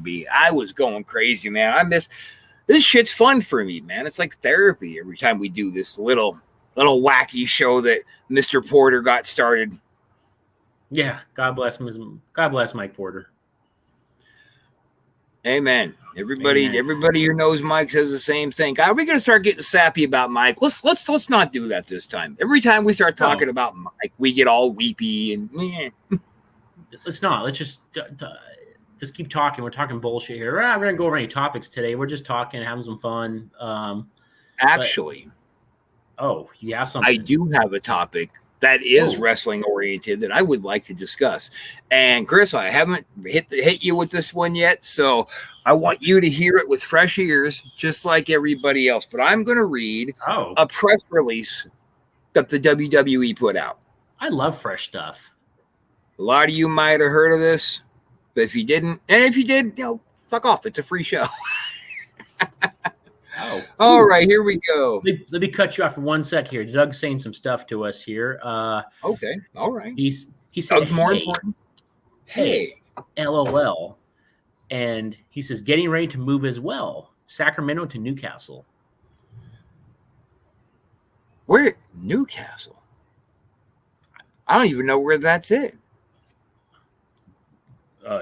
be. I was going crazy, man. This shit's fun for me, man. It's like therapy every time we do this little wacky show that Mr. Porter got started. Yeah, God bless Mike Porter. Amen. Everybody who knows Mike says the same thing. Are we going to start getting sappy about Mike? Let's not do that this time. Every time we start talking about Mike, we get all weepy and. Let's not. Let's just keep talking. We're talking bullshit here. We're not going to go over any topics today. We're just talking, having some fun. Actually, you have something. I do have a topic that is wrestling oriented that I would like to discuss. And Chris, I haven't hit you with this one yet, so I want you to hear it with fresh ears, just like everybody else. But I'm going to read a press release that the WWE put out. I love fresh stuff. A lot of you might have heard of this, but if you didn't, and if you did, fuck off. It's a free show. All right, here we go. Let me cut you off for 1 sec here. Doug's saying some stuff to us here. Okay, all right. He said, more important. Hey, LOL. And he says, getting ready to move as well. Sacramento to Newcastle. Where? Newcastle? I don't even know where that's at.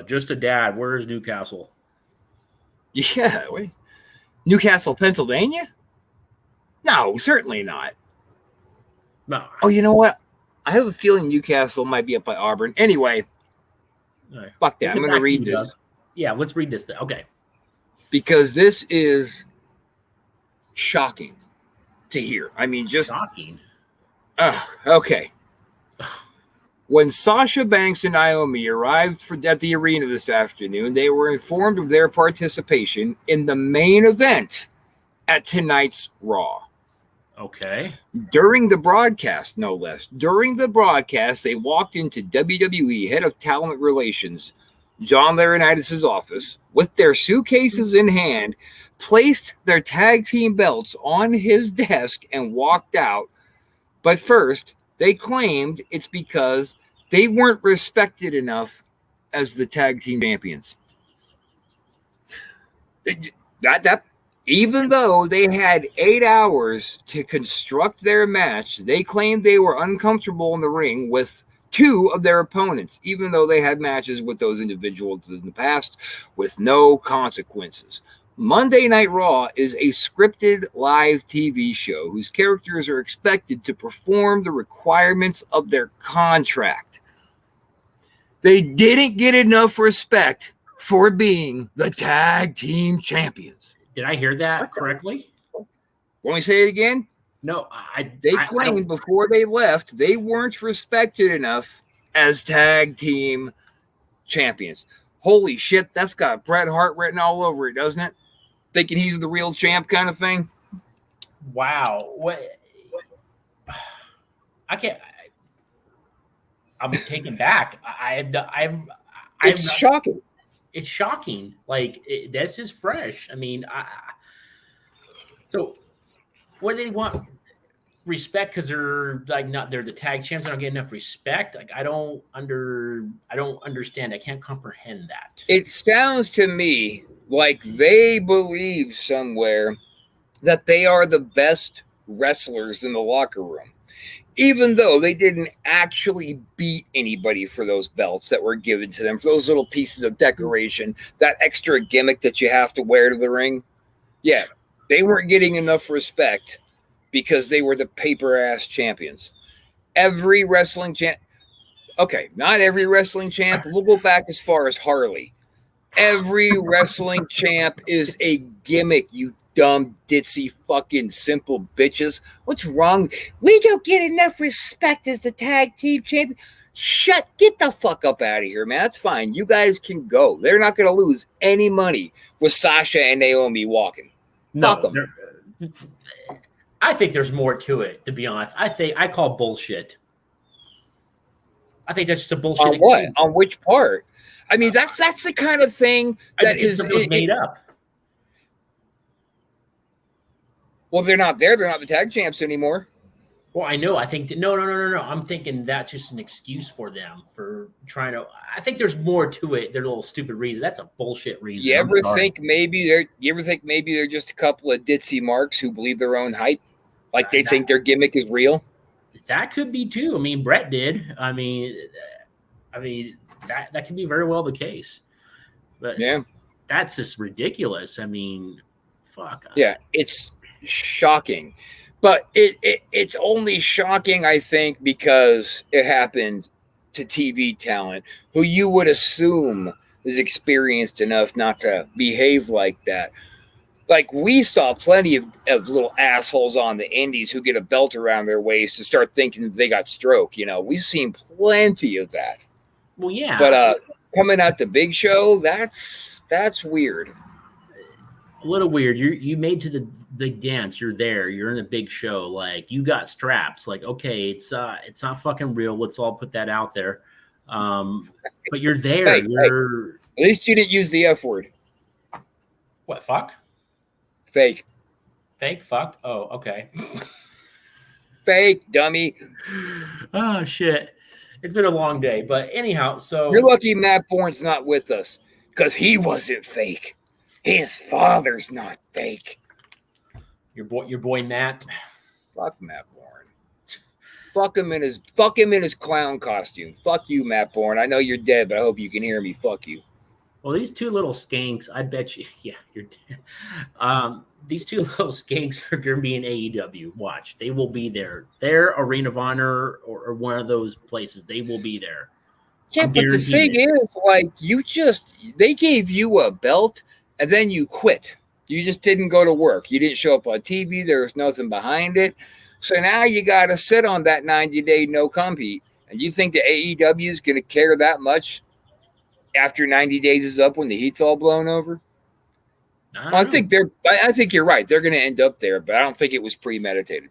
Just a dad. Where is Newcastle? Yeah, wait. Newcastle, Pennsylvania? No, certainly not. No. Oh, you know what? I have a feeling Newcastle might be up by Auburn. Anyway, fuck that. I'm going to read this. Yeah, let's read this thing. Okay. Because this is shocking to hear. I mean, just shocking. Okay. When Sasha Banks and Naomi arrived at the arena this afternoon, they were informed of their participation in the main event at tonight's Raw. Okay. During the broadcast, no less. During the broadcast, they walked into WWE Head of Talent Relations, John Laurinaitis' office, with their suitcases in hand, placed their tag team belts on his desk, and walked out. But first, they claimed it's because they weren't respected enough as the tag team champions. Even though they had 8 hours to construct their match, they claimed they were uncomfortable in the ring with 2 of their opponents, even though they had matches with those individuals in the past with no consequences. Monday Night Raw is a scripted live TV show whose characters are expected to perform the requirements of their contract. They didn't get enough respect for being the tag team champions. Did I hear that correctly? Want me to say it again? No, They claimed before they left they weren't respected enough as tag team champions. Holy shit, that's got Bret Hart written all over it, doesn't it? Thinking he's the real champ kind of thing. Wow. What? I can't. I'm taken back. It's shocking. It's shocking. Like, this is fresh. I mean, so what do they want? Respect because they're they're the tag champs. I don't get enough respect. Like, I don't understand. I can't comprehend that. It sounds to me like they believe somewhere that they are the best wrestlers in the locker room, even though they didn't actually beat anybody for those belts that were given to them, for those little pieces of decoration, that extra gimmick that you have to wear to the ring. Yeah, they weren't getting enough respect because they were the paper-ass champions. Every wrestling champ... Okay, not every wrestling champ. We'll go back as far as Harley. Every wrestling champ is a gimmick, you dumb, ditzy, fucking simple bitches. What's wrong? We don't get enough respect as the tag team champion. Get the fuck up out of here, man. That's fine. You guys can go. They're not going to lose any money with Sasha and Naomi walking. No, I think there's more to it, to be honest. I call bullshit. I think that's just a bullshit. On what? On which part? I mean, that's the kind of thing that is made up. Well, they're not there. They're not the tag champs anymore. Well, I know. I think no. I'm thinking that's just an excuse for them for trying to. I think there's more to it. Their little stupid reason. That's a bullshit reason. I'm sorry. You ever think maybe they're just a couple of ditzy marks who believe their own hype? Like they That, think their gimmick is real? that could be too. I mean, Brett did. That can be very well the case. But Yeah. that's just ridiculous. I mean, fuck. Yeah, it's shocking. But it's only shocking, I think, because it happened to TV talent who you would assume is experienced enough not to behave like that. Like we saw plenty of little assholes on the indies who get a belt around their waist to start thinking they got stroke. We've seen plenty of that. Well, yeah. But coming at the big show, that's weird. A little weird. You made to the big dance. You're there. You're in a big show. Like you got straps. Like okay, it's not fucking real. Let's all put that out there. But you're there. Hey, at least you didn't use the F word. What fuck? Fake. Fake fuck. Oh, okay. Fake dummy. Oh shit. It's been a long day, but anyhow, so You're lucky Matt Bourne's not with us because he wasn't fake. His father's not fake. Your boy Matt. Fuck Matt Bourne. Fuck him in his clown costume. Fuck you, Matt Bourne. I know you're dead, but I hope you can hear me. Fuck you. Well, these two little skanks, I bet you, yeah, you're dead. These two little skanks are going to be in AEW. Watch, they will be there. Their Arena of Honor or one of those places, they will be there. Yeah, but the thing is, like, they gave you a belt and then you quit. You just didn't go to work. You didn't show up on TV. There was nothing behind it. So now you got to sit on that 90-day no compete. And you think the AEW is going to care that much after 90 days is up when the heat's all blown over? I think you're right. They're going to end up there, but I don't think it was premeditated.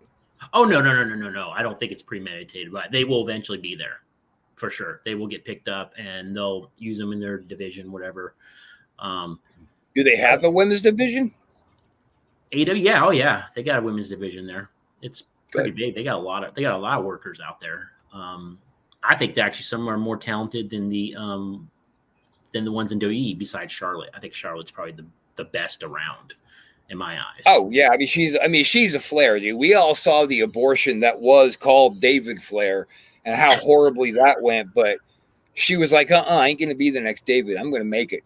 Oh, no. I don't think it's premeditated, but they will eventually be there for sure. They will get picked up and they'll use them in their division, whatever. Do they have a women's division? AEW, yeah, oh yeah, they got a women's division there. It's pretty big. They got a lot of workers out there. I think actually some are more talented than the ones in WWE besides Charlotte. I think Charlotte's probably the best around in my eyes. Oh yeah, she's a Flair, dude. We all saw the abortion that was called David Flair and how horribly that went, but she was like, I ain't gonna be the next David. I'm gonna make it.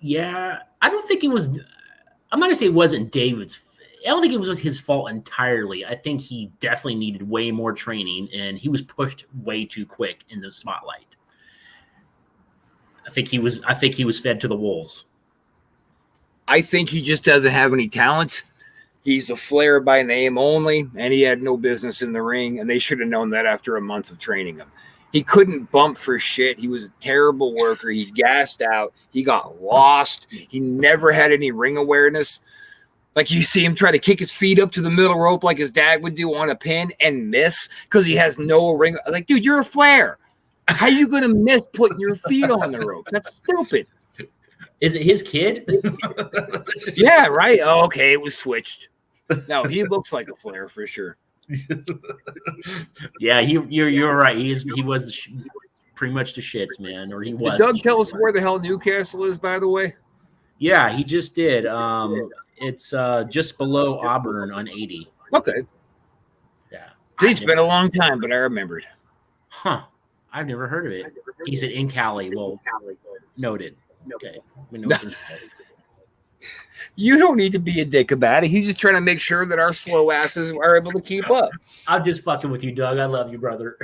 Yeah, I don't think it was. I'm not gonna say it wasn't David's. I don't think it was his fault entirely. I think he definitely needed way more training, and he was pushed way too quick in the spotlight. I think he was fed to the wolves. I think he just doesn't have any talent. He's a Flair by name only, and he had no business in the ring, and they should have known that after a month of training him. He couldn't bump for shit. He was a terrible worker. He gassed out. He got lost. He never had any ring awareness. Like you see him try to kick his feet up to the middle rope like his dad would do on a pin and miss because he has no ring. Like, dude, you're a Flair. How are you going to miss putting your feet on the rope? That's stupid. Is it his kid? Yeah, right. Oh, okay, it was switched. No, he looks like a Flair for sure. Yeah, you're right. He was pretty much the shits, man. Or he was. Did Doug tell us where the hell Newcastle is, by the way? Yeah, he just did. It's just below Auburn on 80. Okay. Yeah. It's been a long time, but I remembered. Huh. I've never heard of it. He said in Cali. Well, noted. Okay. You don't need to be a dick about it. He's just trying to make sure that our slow asses are able to keep up. I'm just fucking with you, Doug. I love you, brother.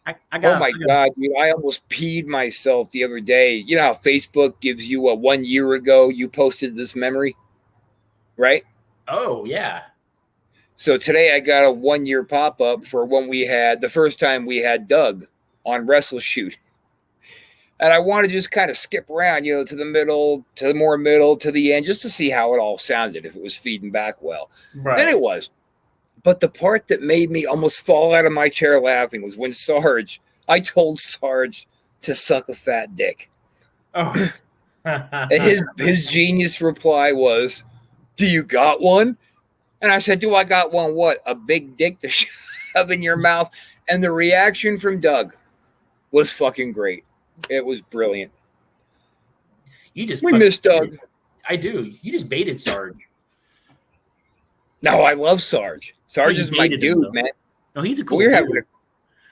God, dude. I almost peed myself the other day. You know how Facebook gives you a 1 year ago you posted this memory? Right? Oh, yeah. So today I got a 1 year pop-up for when the first time we had Doug on Wrestle Shoot. And I want to just kind of skip around, to the middle, to the more middle, to the end, just to see how it all sounded, if it was feeding back well. Right. And it was. But the part that made me almost fall out of my chair laughing was when I told Sarge to suck a fat dick. Oh. And his genius reply was, "Do you got one?" And I said, do I got one what? A big dick to shove in your mouth? And the reaction from Doug was fucking great. It was brilliant. You just We miss Doug. I do. You just baited Sarge. No, I love Sarge. Sarge is my dude, man. No, he's a cool dude.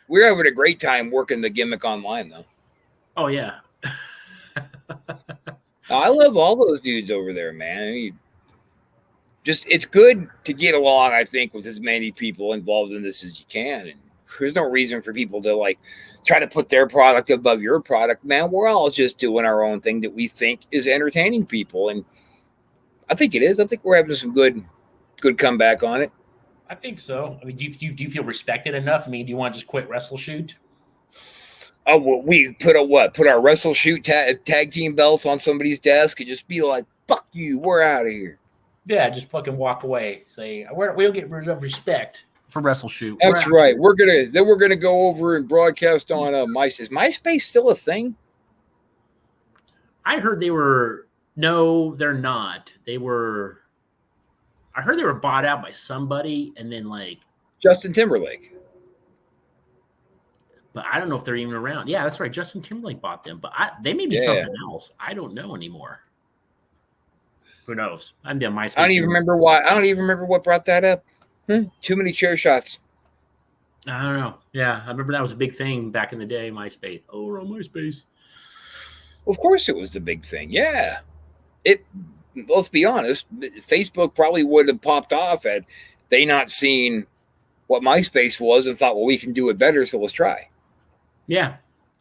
We're having a great time working the gimmick online, though. Oh, yeah. I love all those dudes over there, man. I mean, it's good to get along, I think, with as many people involved in this as you can. And there's no reason for people to like try to put their product above your product, man. We're all just doing our own thing that we think is entertaining people. And I think it is. I think we're having some good comeback on it. I think so. I mean, do you feel respected enough? I mean, do you want to just quit Wrestle Shoot? Oh, well, we put our Wrestle Shoot tag team belts on somebody's desk and just be like, fuck you, we're out of here. Yeah, just fucking walk away. Say, we don't get rid of respect for Wrestle Shoot. That's right. We're gonna go over and broadcast on MySpace. Is MySpace still a thing? I heard they were. No, they're not. They were. I heard they were bought out by somebody, and then like Justin Timberlake. But I don't know if they're even around. Yeah, that's right. Justin Timberlake bought them, but they may be something else. I don't know anymore. Who knows? I'm down MySpace. I don't even remember why. I don't even remember what brought that up. Too many chair shots. I don't know. Yeah, I remember that was a big thing back in the day. MySpace. Oh, we're on MySpace. Of course, it was the big thing. Yeah, let's be honest. Facebook probably would have popped off had they not seen what MySpace was and thought, well, we can do it better, so let's try. Yeah.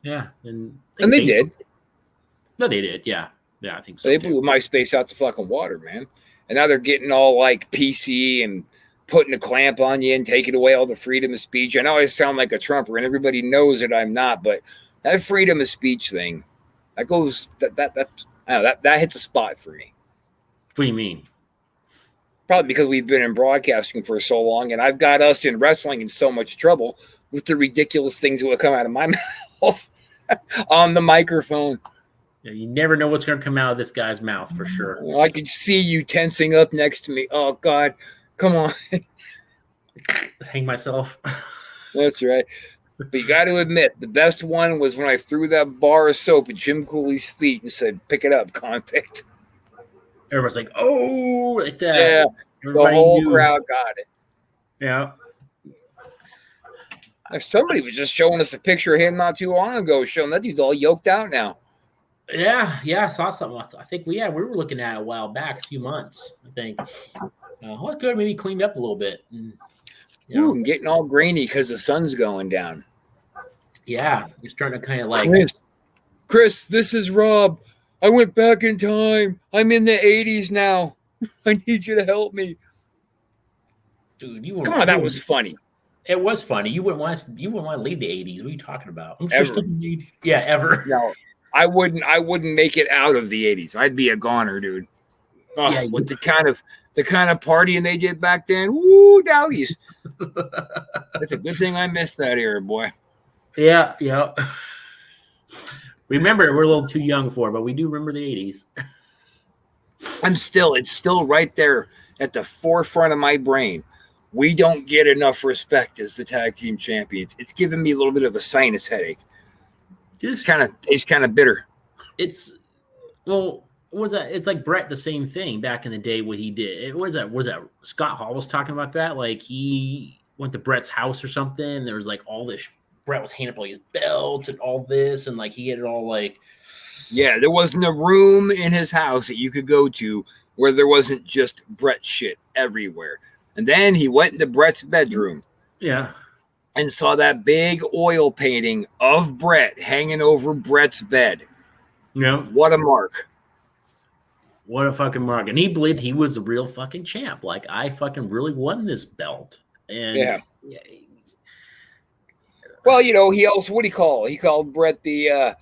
And they did. No, they did. Yeah, I think so. They blew MySpace out the fucking water, man. And now they're getting all like PC and putting a clamp on you and taking away all the freedom of speech. I know I sound like a Trumper, and everybody knows that I'm not, but that freedom of speech thing, that goes that hits a spot for me. What do you mean? Probably because we've been in broadcasting for so long, and I've got us in wrestling in so much trouble with the ridiculous things that will come out of my mouth on the microphone. Yeah, you never know what's going to come out of this guy's mouth for sure. Well, I could see you tensing up next to me. Oh, God. Come on. Hang myself. That's right. But you got to admit, the best one was when I threw that bar of soap at Jim Cooley's feet and said, pick it up, convict. Everyone's like, oh, like that. Yeah, everybody the whole crowd got it. Yeah. Somebody was just showing us a picture of him not too long ago, showing that dude's all yoked out now. Yeah, I saw something. I think we were looking at it a while back, a few months, I think. Well, good, maybe cleaned up a little bit. And, and getting all grainy because the sun's going down. Yeah, he's starting to kind of like... Chris, this is Rob. I went back in time. I'm in the 80s now. I need you to help me. Dude, come on, that was funny. It was funny. You wouldn't want to leave the 80s. What are you talking about? Ever. Yeah, ever. No, I wouldn't make it out of the 80s. I'd be a goner, dude. Oh, yeah, with the kind of partying they did back then. Woo, dowies. It's a good thing I missed that era, boy. Yeah. Remember, we're a little too young for it, but we do remember the 80s. It's still right there at the forefront of my brain. We don't get enough respect as the tag team champions. It's giving me a little bit of a sinus headache. It's kind of bitter. It's like Brett, the same thing back in the day, what he did. Was that Scott Hall was talking about that? Like he went to Brett's house or something. There was like all this, Brett was handing up all his belts and all this, and like he had it all like. Yeah, there wasn't a room in his house that you could go to where there wasn't just Brett shit everywhere. And then he went into Brett's bedroom. Yeah. And saw that big oil painting of Brett hanging over Brett's bed. Yeah. What a mark. What a fucking mark. And he believed he was a real fucking champ. Like, I fucking really won this belt. And yeah. Well, he also, what do you call it? He called Brett the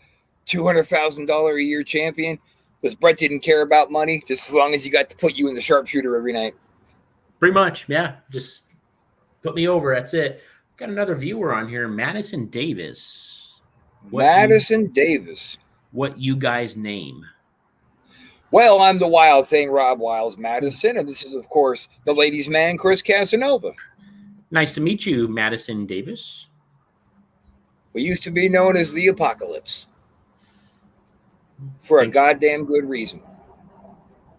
$200,000 a year champion because Brett didn't care about money, just as long as he got to put you in the sharpshooter every night. Pretty much, yeah. Just put me over. That's it. Got another viewer on here, Madison Davis. Davis. What you guys name? Well, I'm the wild thing, Rob Wiles Madison, and this is, of course, the ladies' man, Chris Casanova. Nice to meet you, Madison Davis. We used to be known as the Apocalypse for a goddamn good reason.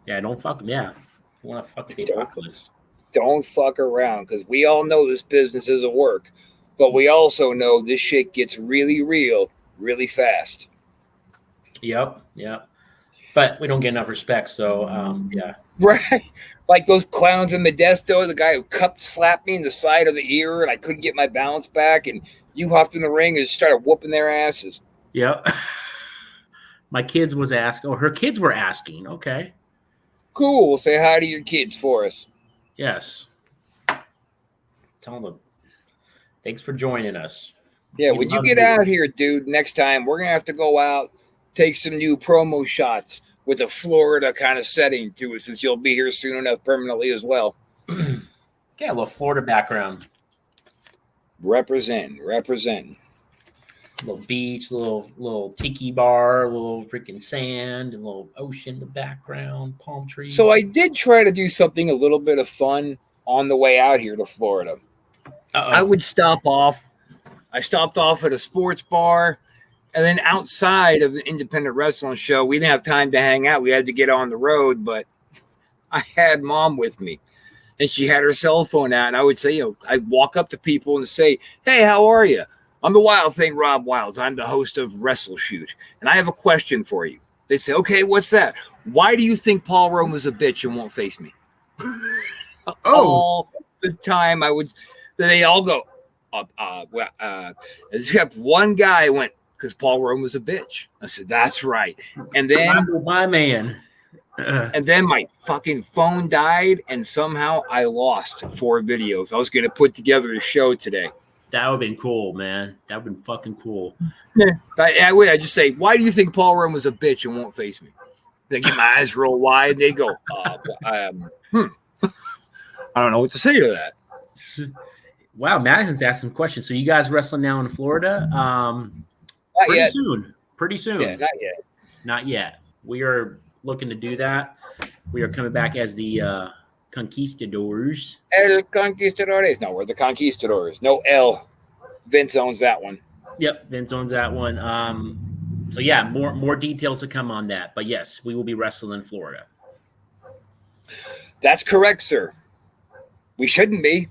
Yeah, don't fuck. Yeah, you want to fuck with the Apocalypse. Don't fuck around, because we all know this business isn't work, but we also know this shit gets really real really fast. Yep. But we don't get enough respect, so yeah. Right. Like those clowns in Modesto, the guy who slapped me in the side of the ear and I couldn't get my balance back, and you hopped in the ring and started whooping their asses. Yep. My kids was asking, her kids were asking, okay. Cool. We'll say hi to your kids for us. Yes. Tell them, thanks for joining us. Yeah, when you get out here, dude, next time we're going to have to go out, take some new promo shots with a Florida kind of setting to it, since you'll be here soon enough permanently as well. Get a little Florida background. Represent. Little beach, little tiki bar, a little freaking sand, a little ocean in the background, palm trees. So I did try to do something a little bit of fun on the way out here to Florida. I would stop off. I stopped off at a sports bar, and then outside of the independent wrestling show, we didn't have time to hang out. We had to get on the road, but I had Mom with me, and she had her cell phone out, and I would say, I'd walk up to people and say, hey, how are you? I'm the wild thing, Rob Wiles. I'm the host of Wrestle Shoot, and I have a question for you. They say, okay, what's that? Why do you think Paul Rome is a bitch and won't face me? All the time they all go, except one guy went, because Paul Rome was a bitch. I said, that's right. And then my man. And then my fucking phone died, and somehow I lost 4 videos. I was going to put together a show today. That would have been cool, man. That would have been fucking cool. Yeah. I just say, why do you think Paul Rome was a bitch and won't face me? They get my eyes real wide. They go, I don't know what to say to that. Wow, Madison's asked some questions. So you guys wrestling now in Florida? Pretty soon. Yeah, Not yet. We are looking to do that. We are coming back as the Conquistadors. El Conquistadores. No, we're the Conquistadors. No L. Vince owns that one. Yep, Vince owns that one. So yeah, more details to come on that. But yes, we will be wrestling in Florida. That's correct, sir. We shouldn't be.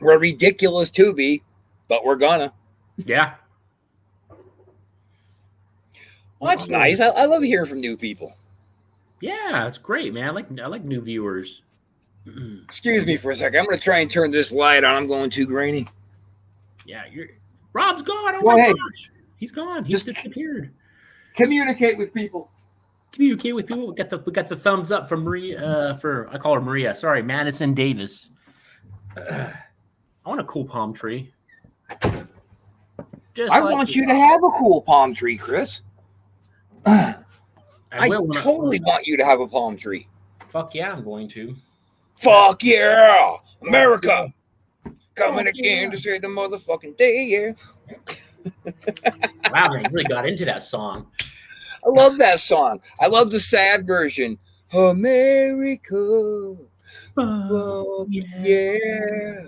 We're ridiculous to be, but we're gonna. Yeah. Well, that's nice. I love hearing from new people. Yeah, it's great, man. I like new viewers. Excuse me for a second. I'm going to try and turn this light on. I'm going too grainy. Yeah, Rob's gone. Oh my gosh. He's gone. He's disappeared. Communicate with people. We got the thumbs up from Maria. I call her Maria. Sorry, Madison Davis. I want a cool palm tree. I want you to have a cool palm tree, Chris. I totally want you to have a palm tree. Fuck yeah, I'm going to. Fuck yeah, America. Coming again to say the motherfucking day, yeah. Wow, man, you really got into that song. I love that song. I love the sad version. America. Fuck yeah.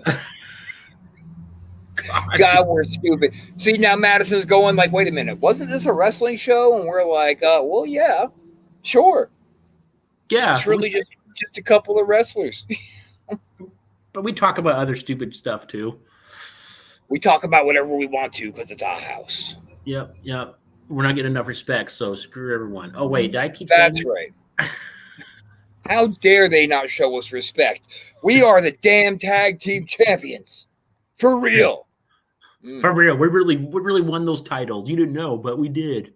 God, we're stupid. See, now Madison's going like, wait a minute, wasn't this a wrestling show? And we're like, well, yeah, sure. Yeah. It's really just a couple of wrestlers. But we talk about other stupid stuff, too. We talk about whatever we want to because it's our house. Yep. We're not getting enough respect, so screw everyone. Oh, wait, did I keep saying That's right. How dare they not show us respect? We are the damn tag team champions. For real. For real. We really won those titles. You didn't know, but we did.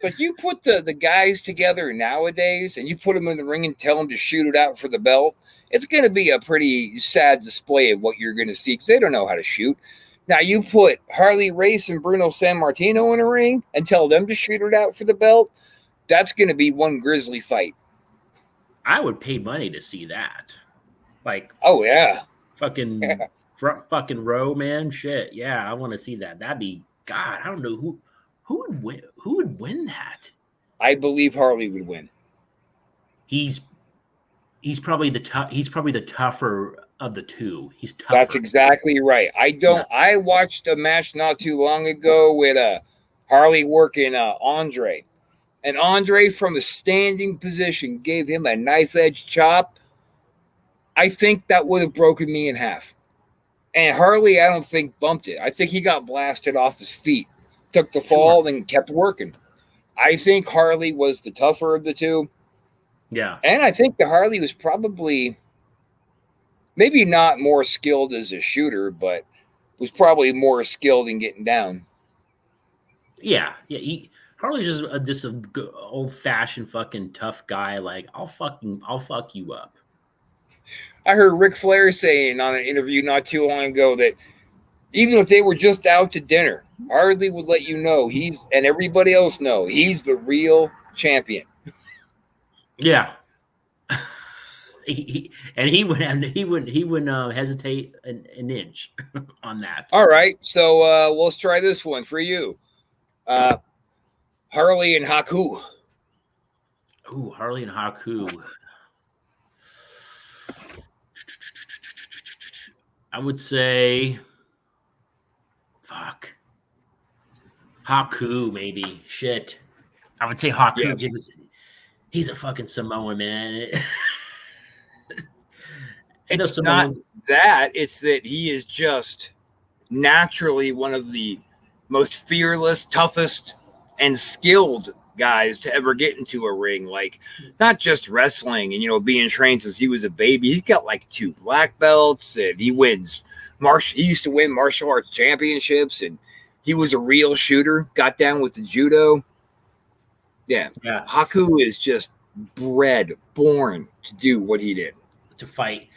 But you put the guys together nowadays and you put them in the ring and tell them to shoot it out for the belt, it's going to be a pretty sad display of what you're going to see because they don't know how to shoot. Now, you put Harley Race and Bruno Sammartino in a ring and tell them to shoot it out for the belt, that's going to be one grisly fight. I would pay money to see that. Like, oh, yeah. Fucking front fucking row, man. Shit. Yeah, I want to see that. That'd be, God, I don't know who would win that. I believe Harley would win. he's probably the tougher of the two. He's tougher. That's exactly right. I watched a match not too long ago with Harley working Andre. And Andre, from a standing position, gave him a knife edge chop. I think that would have broken me in half. And Harley, I don't think bumped it. I think he got blasted off his feet, took the fall, and kept working. I think Harley was the tougher of the two. Yeah. And I think the Harley was probably maybe not more skilled as a shooter, but was probably more skilled in getting down. Yeah. Harley's just a old fashioned fucking tough guy. Like I'll fuck you up. I heard Ric Flair saying on an interview not too long ago that even if they were just out to dinner, Harley would let you know and everybody else know he's the real champion. Yeah. he wouldn't hesitate an inch on that. All right, so let's try this one for you. Harley and Haku. Ooh, Harley and Haku. I would say, fuck, Haku maybe. Shit, I would say Haku. Yeah. He's a fucking Samoan, man. It's not that; it's that he is just naturally one of the most fearless, toughest, and skilled guys to ever get into a ring. Like, not just wrestling and being trained since he was a baby. He's got like 2 black belts, and he used to win martial arts championships, and he was a real shooter. Got down with the judo. Yeah. Haku is just born to do what he did, to fight.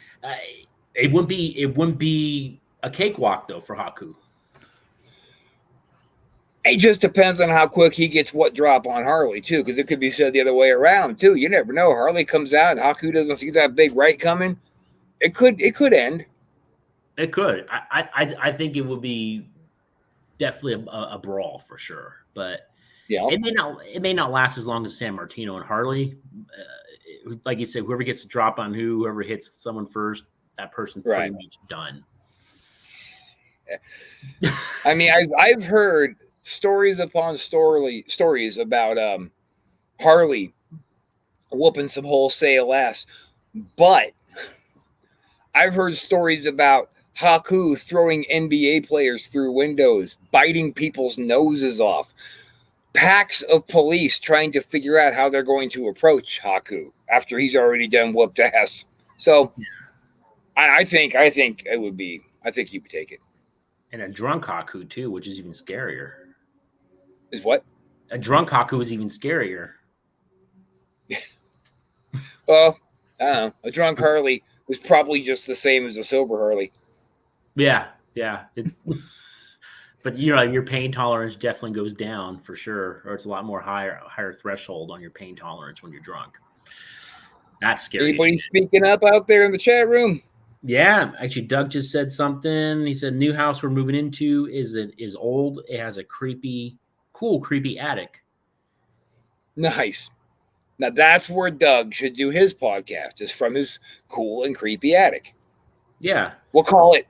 It wouldn't be a cakewalk though for Haku. It just depends on how quick he gets what drop on Harley, too, because it could be said the other way around, too. You never know. Harley comes out and Haku doesn't see that big right coming. It could end. It could. I think it would be definitely a brawl for sure. But yeah, it may not last as long as San Martino and Harley. Like you said, whoever gets a drop on whoever hits someone first, that person's pretty much done. I mean, I've heard stories upon stories about Harley whooping some wholesale ass, but I've heard stories about Haku throwing NBA players through windows, biting people's noses off, packs of police trying to figure out how they're going to approach Haku after he's already done whooped ass. So I think it would be. I think he would take it. And a drunk Haku too, which is even scarier. Is what? A drunk Haku is even scarier. Well, I don't know. A drunk Harley was probably just the same as a sober Harley. Yeah. But your pain tolerance definitely goes down for sure, or it's a lot more higher threshold on your pain tolerance when you're drunk. That's scary. Anybody speaking up out there in the chat room? Yeah, actually, Doug just said something. He said, "New house we're moving into is old. It has a cool, creepy attic." Nice. Now that's where Doug should do his podcast. Is from his cool and creepy attic. Yeah, we'll call it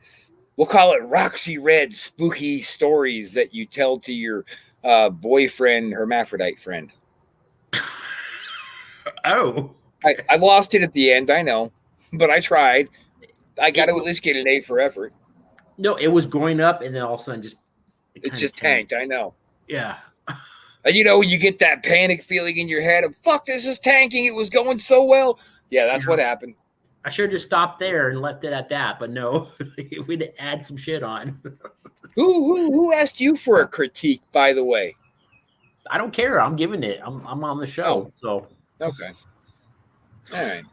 Roxy Red spooky stories that you tell to your boyfriend, hermaphrodite friend. Oh, I lost it at the end. I know, but I tried. I got to at least get an A for effort. No, it was going up, and then all of a sudden, it just tanked. I know. Yeah. And you get that panic feeling in your head of "fuck, this is tanking." It was going so well. Yeah, that's what happened. I should have just stopped there and left it at that, but no, we'd add some shit on. Who asked you for a critique, by the way? I don't care. I'm giving it. I'm on the show, so okay. All right.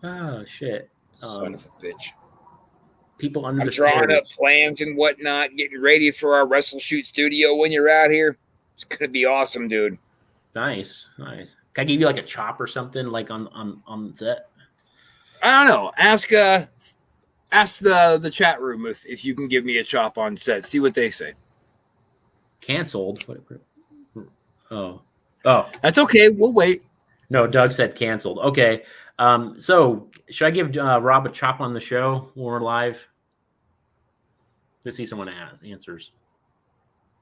Oh shit! Son of a bitch. People under I'm drawing up plans and whatnot, getting ready for our Wrestle Shoot studio when you're out here. It's gonna be awesome, dude. Nice. Can I give you like a chop or something, like on set? I don't know. Ask the chat room if you can give me a chop on set. See what they say. Canceled. Oh, that's okay. We'll wait. No, Doug said canceled. Okay. So should I give Rob a chop on the show when we're live? Let's see someone has answers.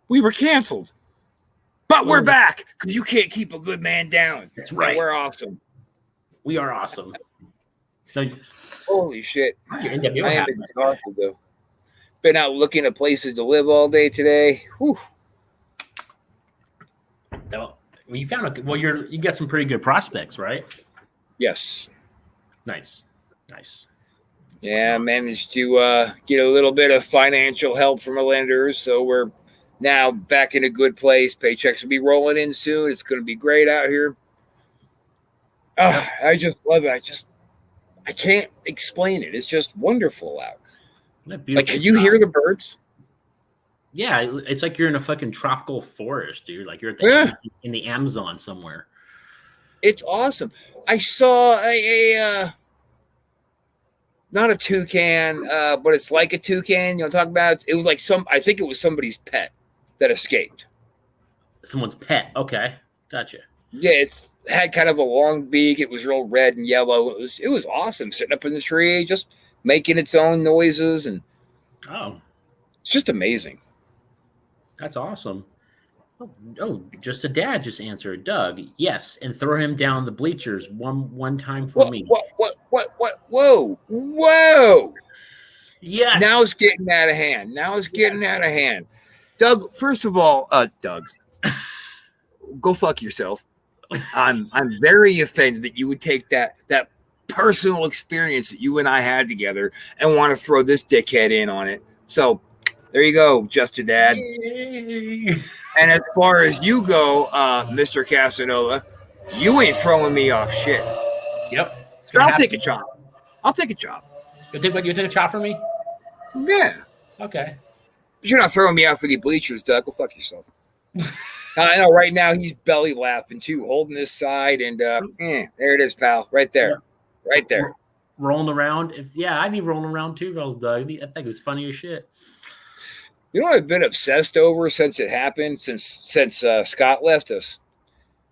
We were canceled. But we're back because you can't keep a good man down. That's right. We're awesome. We are awesome. So, holy shit. Your NWO I am exhausted, though. Been out looking at places to live all day today. Whew. Well, you found you got some pretty good prospects, right? Yes. Nice. Yeah, I managed to get a little bit of financial help from a lender, so we're now back in a good place. Paychecks will be rolling in soon. It's going to be great out here. I just love it. I can't explain it. It's just wonderful out. Like, can you hear the birds? Yeah, it's like you're in a fucking tropical forest, dude. Like you're in the Amazon somewhere. It's awesome. I saw a not a toucan, but it's like a toucan. You know, talk about it was like I think it was somebody's pet that escaped. Someone's pet. Okay, gotcha. Yeah, it's had kind of a long beak. It was real red and yellow. It was awesome sitting up in the tree, just making its own noises, and it's just amazing. That's awesome. Oh, just a dad just answered. Doug, yes, and throw him down the bleachers one time for me. What? Whoa! Yes. Now it's getting out of hand. Doug, first of all, Doug, go fuck yourself. I'm very offended that you would take that personal experience that you and I had together and want to throw this dickhead in on it. So there you go, just a dad. Yay. And as far as you go, Mr. Casanova, you ain't throwing me off shit. Yep. I'll take a chop. You take a chop for me? Yeah. Okay. But you're not throwing me out for the bleachers, Doug. Go fuck yourself. I know right now he's belly laughing too, holding his side, and there it is, pal. Right there. Rolling around. I'd be rolling around too if I was Doug. I think it was funny as shit. You know what I've been obsessed over since it happened, since Scott left us?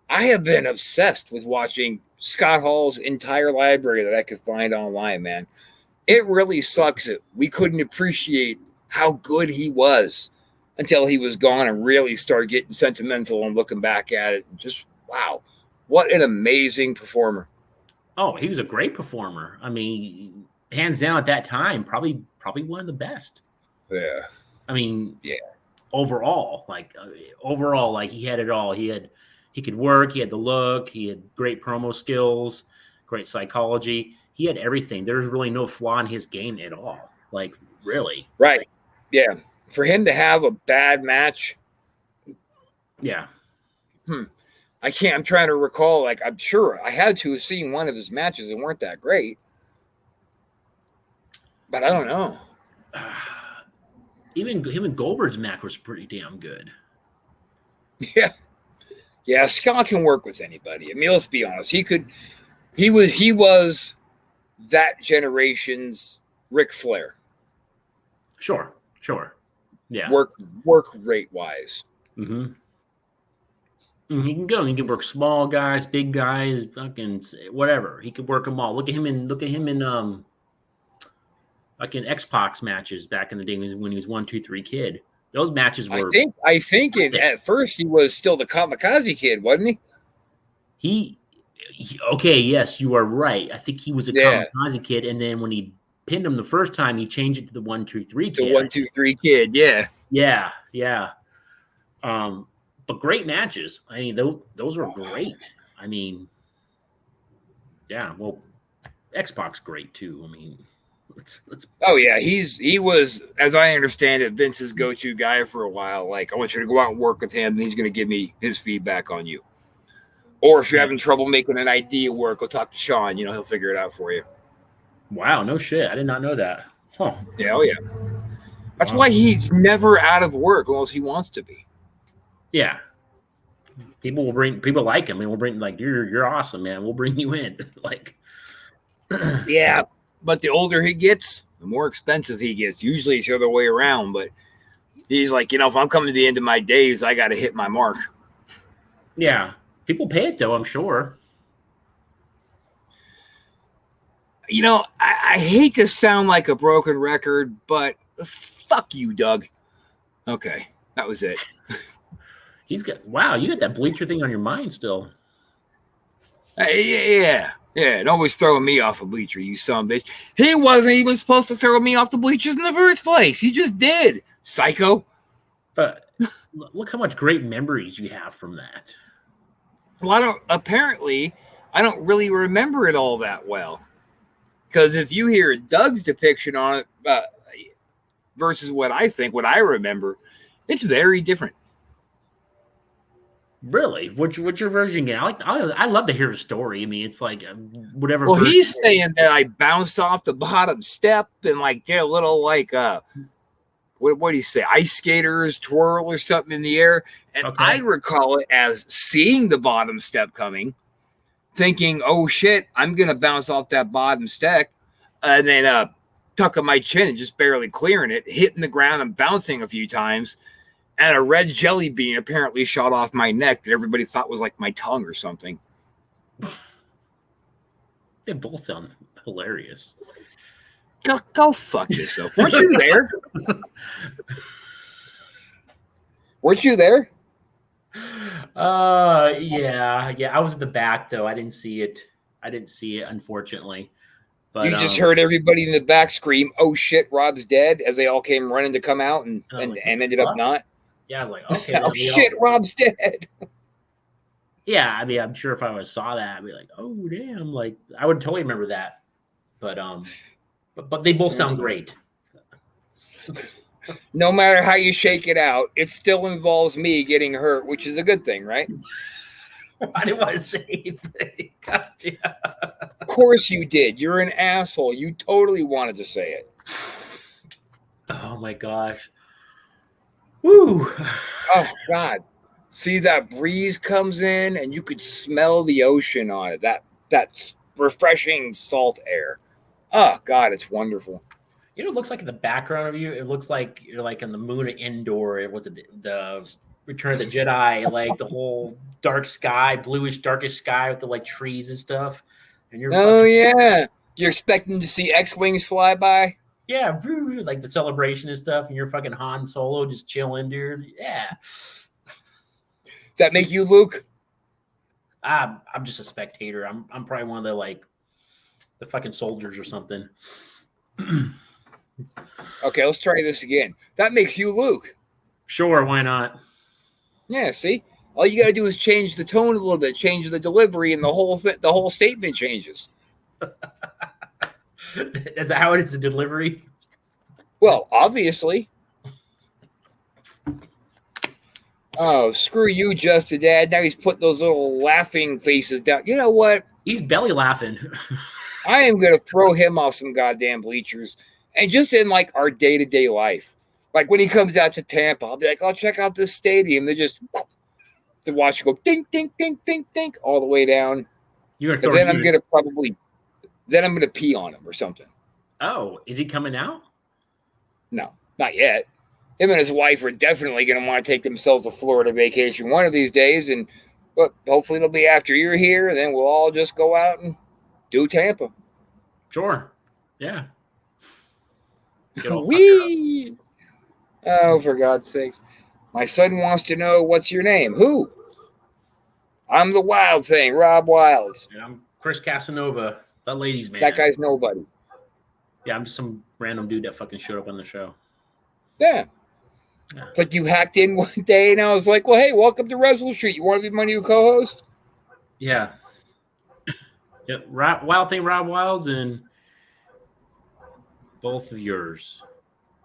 I have been obsessed with watching Scott Hall's entire library that I could find online, man. It really sucks that we couldn't appreciate how good he was until he was gone and really start getting sentimental and looking back at it. And just, wow, what an amazing performer. Oh, he was a great performer. I mean, hands down at that time, probably one of the best. Yeah. I mean, yeah. Overall, he had it all. He could work. He had the look. He had great promo skills, great psychology. He had everything. There's really no flaw in his game at all. Like, really. Right. Yeah. For him to have a bad match. Yeah. I'm trying to recall. Like, I'm sure I had to have seen one of his matches that weren't that great. But I don't know. Even him and Goldberg's match was pretty damn good. Yeah. Yeah, Scott can work with anybody. I mean, let's be honest. He was that generation's Ric Flair. Sure. Yeah. Work rate wise. Mm-hmm. He can go. He can work small guys, big guys, fucking whatever. He could work them all. Look at him in like in X-Pac matches back in the day when he was 1, 2, 3 kid. Those matches were. I think at first he was still the Kamikaze Kid, wasn't he? Okay, yes, you are right. I think he was a Kamikaze Kid, and then when he pinned him the first time, he changed it to the 1, 2, 3 Kid. The 1, 2, 3 Kid, yeah. Yeah. But great matches. I mean, those were great. I mean, yeah. Well, X-Pac's great too. I mean, let's. Oh yeah, he was, as I understand it, Vince's go-to guy for a while. Like, I want you to go out and work with him, and he's going to give me his feedback on you. Or if you're having trouble making an idea work, go talk to Sean. He'll figure it out for you. Wow, no shit. I did not know that. Huh. Yeah, oh yeah. That's why he's never out of work unless he wants to be. Yeah. People like him, and we'll bring, like, you're awesome, man. We'll bring you in. Like, yeah. But the older he gets, the more expensive he gets. Usually it's the other way around, but he's like, if I'm coming to the end of my days, I got to hit my mark. Yeah. People pay it, though, I'm sure. You know, I hate to sound like a broken record, but fuck you, Doug. Okay, that was it. He's got wow. You got that bleacher thing on your mind still. Yeah. And always throwing me off a bleacher, you son of a bitch. He wasn't even supposed to throw me off the bleachers in the first place. He just did, psycho. But look how much great memories you have from that. Well, I don't really remember it all that well. Because if you hear Doug's depiction on it versus what I remember, it's very different. Really? What's your version again? I love to hear a story. I mean, it's like whatever. Well, he's saying that I bounced off the bottom step and like did a little like what do you say, ice skaters twirl or something in the air. And okay. I recall it as seeing the bottom step coming, thinking, oh shit, I'm gonna bounce off that bottom step, and then tucking my chin and just barely clearing it, hitting the ground and bouncing a few times. And a red jelly bean apparently shot off my neck that everybody thought was like my tongue or something. They both sound hilarious. Go fuck yourself. Weren't you there? Weren't you there? Yeah. I was at the back though. I didn't see it, unfortunately. But you just heard everybody in the back scream, "Oh shit, Rob's dead!" as they all came running to come out and ended up not. Yeah, I was like, okay. Oh shit, Rob's dead. Yeah, I mean, I'm sure if I saw that, I'd be like, oh damn, like I would totally remember that. But they both sound great. No matter how you shake it out, it still involves me getting hurt, which is a good thing, right? I didn't want to say anything. Gotcha. Of course you did. You're an asshole. You totally wanted to say it. Oh my gosh. Woo. Oh God. See, that breeze comes in and you could smell the ocean on it. That refreshing salt air. Oh God, it's wonderful. You know, it looks like in the background of you, it looks like you're like in the moon of Endor. It was the Return of the Jedi, like the whole dark sky, bluish, darkish sky with the like trees and stuff. And you're yeah. You're expecting to see X-Wings fly by? Yeah, like the celebration and stuff, and you're fucking Han Solo just chilling, dude. Yeah. Does that make you Luke? I'm just a spectator. I'm probably one of the fucking soldiers or something. Okay, let's try this again. That makes you Luke. Sure, why not? Yeah, see? All you got to do is change the tone a little bit, change the delivery, and the whole statement changes. Is that how it is, the delivery? Well, obviously. Oh, screw you, Justin Dad. Now he's putting those little laughing faces down. You know what? He's belly laughing. I am going to throw him off some goddamn bleachers. And just in like our day-to-day life. Like when he comes out to Tampa, I'll be like, "I'll check out this stadium." They just to watch it go ding, ding, ding, ding, ding all the way down. I'm going to pee on him or something. Oh, is he coming out? No, not yet. Him and his wife are definitely going to want to take themselves a Florida vacation one of these days. And hopefully it'll be after you're here. And then we'll all just go out and do Tampa. Sure. Yeah. Wee! Oh, for God's sakes. My son wants to know, what's your name? Who? I'm the Wild Thing, Rob Wilds. And I'm Chris Casanova, that ladies' man. That guy's nobody. Yeah, I'm just some random dude that fucking showed up on the show. Yeah. It's like you hacked in one day and I was like, well, hey, welcome to Wrestle Street. You want to be my new co-host? Yeah. Yep. Wild Thing, Rob Wilds, and both of yours.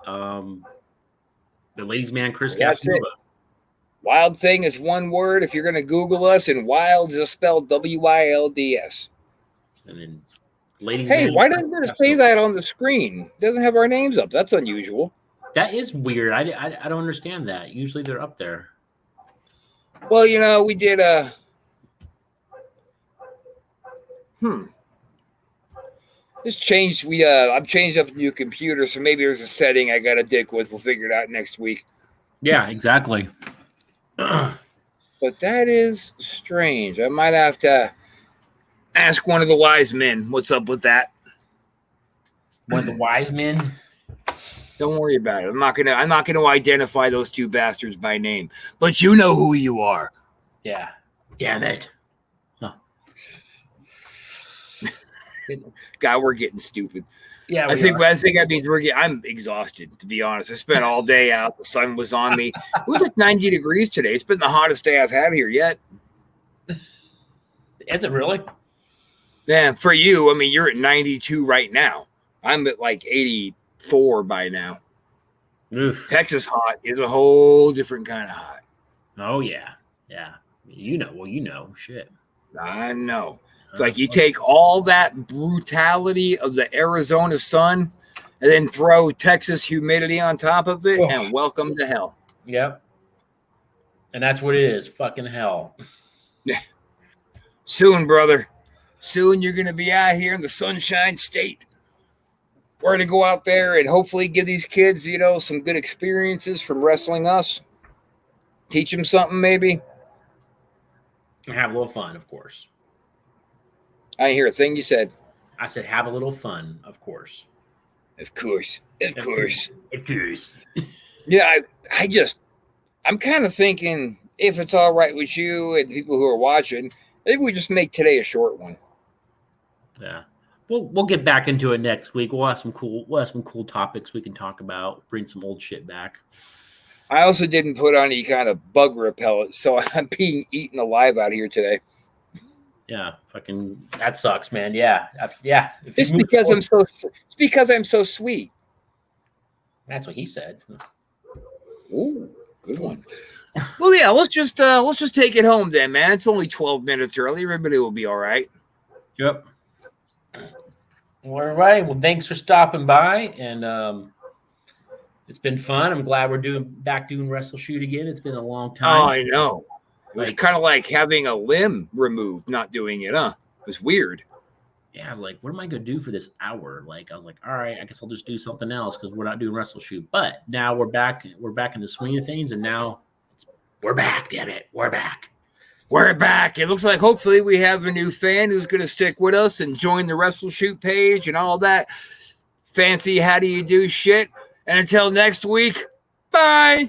The ladies' man, Chris Casanova. Wild Thing is one word if you're going to Google us, and Wilds is spelled Wilds. And then ladies' man. Hey, why doesn't it say that on the screen? It doesn't have our names up. That's unusual. That is weird. I don't understand that. Usually they're up there. Well, you know, we did a... It's changed. I've changed up the new computer, so maybe there's a setting I got to dick with. We'll figure it out next week. Yeah, exactly. But that is strange. I might have to ask one of the wise men what's up with that. One of the wise men. Don't worry about it. I'm not gonna identify those two bastards by name, but you know who you are. Yeah. Damn it. Huh. God, we're getting stupid. Yeah, I think that means I'm exhausted, to be honest. I spent all day out. The sun was on me. It was like 90 degrees today. It's been the hottest day I've had here yet. Is it really? Yeah, for you, I mean, you're at 92 right now. I'm at like 84 by now. Oof. Texas hot is a whole different kind of hot. Oh, yeah. Yeah. You know. Shit. I know. It's like you take all that brutality of the Arizona sun and then throw Texas humidity on top of it, and welcome to hell. Yep. And that's what it is. Fucking hell. Soon, brother. Soon you're going to be out here in the Sunshine State. We're going to go out there and hopefully give these kids, some good experiences from wrestling us. Teach them something, maybe. And have a little fun, of course. I didn't hear a thing you said. I said have a little fun, of course. Of course. Of course. Yeah, I'm kind of thinking, if it's all right with you and the people who are watching, maybe we just make today a short one. Yeah. We'll get back into it next week. We'll have some cool topics we can talk about, bring some old shit back. I also didn't put on any kind of bug repellent, so I'm being eaten alive out here today. Yeah, fucking that sucks, man. Yeah. It's because I'm so sweet. That's what he said. Ooh, good one. Well, yeah, let's just take it home then, man. It's only 12 minutes early. Everybody will be all right. Yep. All right. Well, thanks for stopping by, and it's been fun. I'm glad we're back doing Wrestle Shoot again. It's been a long time. Oh, I know. It was kind of like having a limb removed, not doing it, huh? It was weird. Yeah, I was like, what am I going to do for this hour? Like, I was like, all right, I guess I'll just do something else because we're not doing Wrestle Shoot. But now we're back. We're back in the swing of things, and now we're back, damn it. We're back. We're back. It looks like hopefully we have a new fan who's going to stick with us and join the Wrestle Shoot page and all that fancy how do you do shit. And until next week, bye.